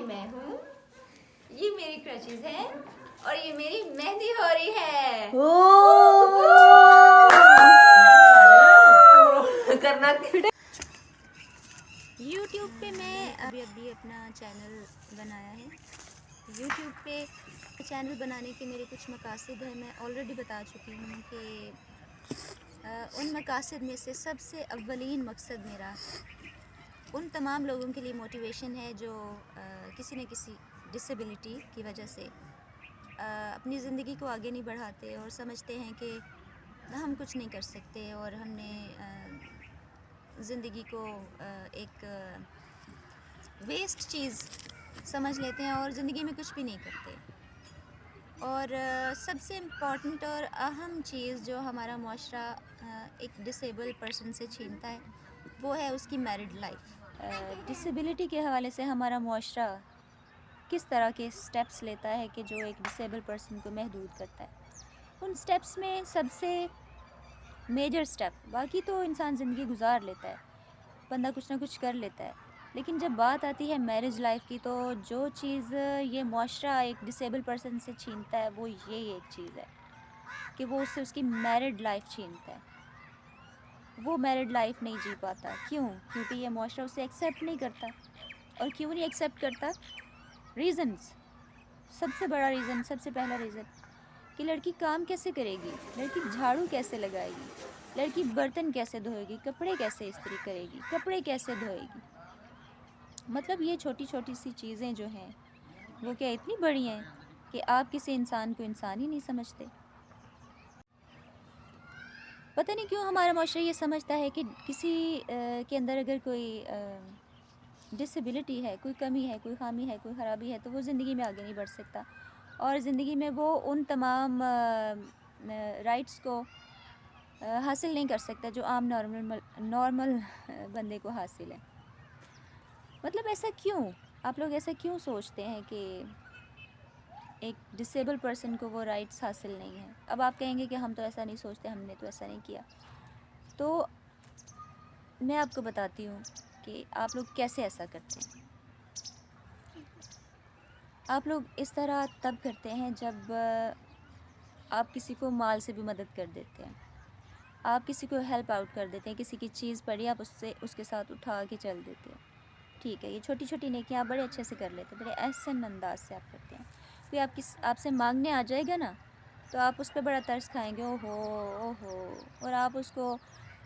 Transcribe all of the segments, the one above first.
میں ہوں، یہ میری کرچیز ہیں اور یہ میری مہندی ہو رہی ہے. کرنا یوٹیوب پہ میں ابھی اپنا چینل بنایا ہے. یوٹیوب پہ چینل بنانے کے میرے کچھ مقاصد ہیں. میں آلریڈی بتا چکی ہوں کہ ان مقاصد میں سے سب سے اولین مقصد میرا ان تمام لوگوں کے لیے موٹیویشن ہے جو کسی نہ کسی ڈسیبلٹی کی وجہ سے اپنی زندگی کو آگے نہیں بڑھاتے اور سمجھتے ہیں کہ ہم کچھ نہیں کر سکتے اور ہم نے زندگی کو ایک ویسٹ چیز سمجھ لیتے ہیں اور زندگی میں کچھ بھی نہیں کرتے. اور سب سے امپورٹنٹ اور اہم چیز جو ہمارا معاشرہ ایک ڈسیبل پرسن سے چھینتا ہے وہ ہے اس کی میرڈ لائف. ڈسیبلٹی کے حوالے سے ہمارا معاشرہ کس طرح کے سٹیپس لیتا ہے کہ جو ایک ڈسیبل پرسن کو محدود کرتا ہے. ان سٹیپس میں سب سے میجر سٹیپ، باقی تو انسان زندگی گزار لیتا ہے، بندہ کچھ نہ کچھ کر لیتا ہے، لیکن جب بات آتی ہے میرج لائف کی تو جو چیز یہ معاشرہ ایک ڈسیبل پرسن سے چھینتا ہے وہ یہ ایک چیز ہے کہ وہ اس سے اس کی میرڈ لائف چھینتا ہے. وہ میرڈ لائف نہیں جی پاتا. کیوں؟ کیونکہ یہ معاشرہ اسے ایکسیپٹ نہیں کرتا. اور کیوں نہیں ایکسیپٹ کرتا؟ ریزنز. سب سے بڑا ریزن، سب سے پہلا ریزن کہ لڑکی کام کیسے کرے گی، لڑکی جھاڑو کیسے لگائے گی، لڑکی برتن کیسے دھوئے گی، کپڑے کیسے استری کرے گی، کپڑے کیسے دھوئے گی. مطلب یہ چھوٹی چھوٹی سی چیزیں جو ہیں وہ کیا اتنی بڑی ہیں کہ آپ کسی انسان کو انسان ہی نہیں سمجھتے. پتہ نہیں کیوں ہمارا معاشرہ یہ سمجھتا ہے کہ کسی کے اندر اگر کوئی ڈسیبلٹی ہے، کوئی کمی ہے، کوئی خامی ہے، کوئی خرابی ہے تو وہ زندگی میں آگے نہیں بڑھ سکتا اور زندگی میں وہ ان تمام رائٹس کو حاصل نہیں کر سکتا جو عام نارمل بندے کو حاصل ہے. مطلب ایسا کیوں؟ آپ لوگ ایسا کیوں سوچتے ہیں کہ ایک ڈسیبل پرسن کو وہ رائٹس حاصل نہیں ہیں؟ اب آپ کہیں گے کہ ہم تو ایسا نہیں سوچتے، ہم نے تو ایسا نہیں کیا. تو میں آپ کو بتاتی ہوں کہ آپ لوگ کیسے ایسا کرتے ہیں. آپ لوگ اس طرح تب کرتے ہیں جب آپ کسی کو مال سے بھی مدد کر دیتے ہیں، آپ کسی کو ہیلپ آؤٹ کر دیتے ہیں، کسی کی چیز پڑی آپ اس کے ساتھ اٹھا کے چل دیتے ہیں. ٹھیک ہے، یہ چھوٹی چھوٹی نیکیاں آپ بڑے اچھے سے کر لیتے ہیں، بڑے احسن انداز سے آپ کرتے ہیں. کوئی آپ سے مانگنے آ جائے گا نا تو آپ اس پہ بڑا ترس کھائیں گے، او ہو، اور آپ اس کو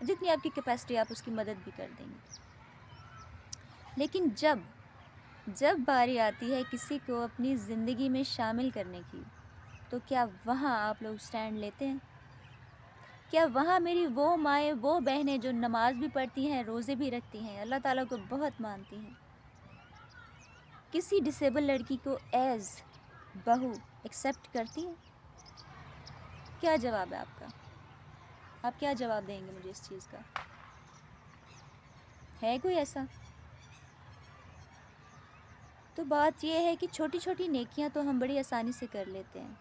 جتنی آپ کی کیپیسٹی آپ اس کی مدد بھی کر دیں گے. لیکن جب باری آتی ہے کسی کو اپنی زندگی میں شامل کرنے کی تو کیا وہاں آپ لوگ سٹینڈ لیتے ہیں؟ کیا وہاں میری وہ مائیں، وہ بہنیں جو نماز بھی پڑھتی ہیں، روزے بھی رکھتی ہیں، اللہ تعالیٰ کو بہت مانتی ہیں، کسی ڈسیبل لڑکی کو ایز بہو ایکسیپٹ کرتی ہیں؟ کیا جواب ہے آپ کا؟ آپ کیا جواب دیں گے مجھے اس چیز کا؟ ہے کوئی ایسا؟ تو بات یہ ہے کہ چھوٹی چھوٹی نیکیاں تو ہم بڑی آسانی سے کر لیتے ہیں.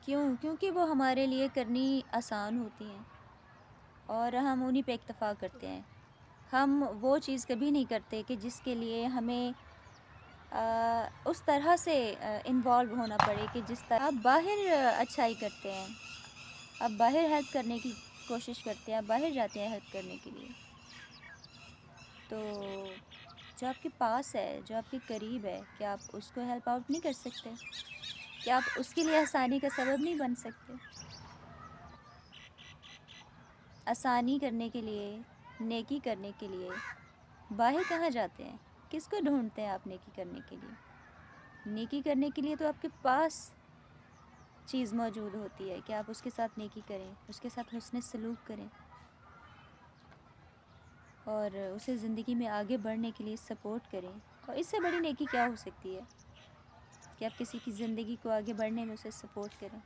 کیونکہ وہ ہمارے لیے کرنی آسان ہوتی ہیں اور ہم انہی پہ اکتفا کرتے ہیں. ہم وہ چیز کبھی نہیں کرتے کہ جس کے لیے ہمیں اس طرح سے انوالو ہونا پڑے کہ جس طرح آپ باہر اچھائی کرتے ہیں، آپ باہر ہیلپ کرنے کی کوشش کرتے ہیں، آپ باہر جاتے ہیں ہیلپ کرنے کے لیے، تو جو آپ کے پاس ہے، جو آپ کے قریب ہے، کیا آپ اس کو ہیلپ آؤٹ نہیں کر سکتے؟ کیا آپ اس کے لیے آسانی کا سبب نہیں بن سکتے؟ آسانی کرنے کے لیے، نیکی کرنے کے لیے باہر کہاں جاتے ہیں؟ کس کو ڈھونڈتے ہیں آپ نیکی کرنے کے لیے؟ نیکی کرنے کے لیے تو آپ کے پاس چیز موجود ہوتی ہے کہ آپ اس کے ساتھ نیکی کریں، اس کے ساتھ حسن سلوک کریں اور اسے زندگی میں آگے بڑھنے کے لیے سپورٹ کریں. اور اس سے بڑی نیکی کیا ہو سکتی ہے کہ آپ کسی کی زندگی کو آگے بڑھنے میں اسے سپورٹ کریں.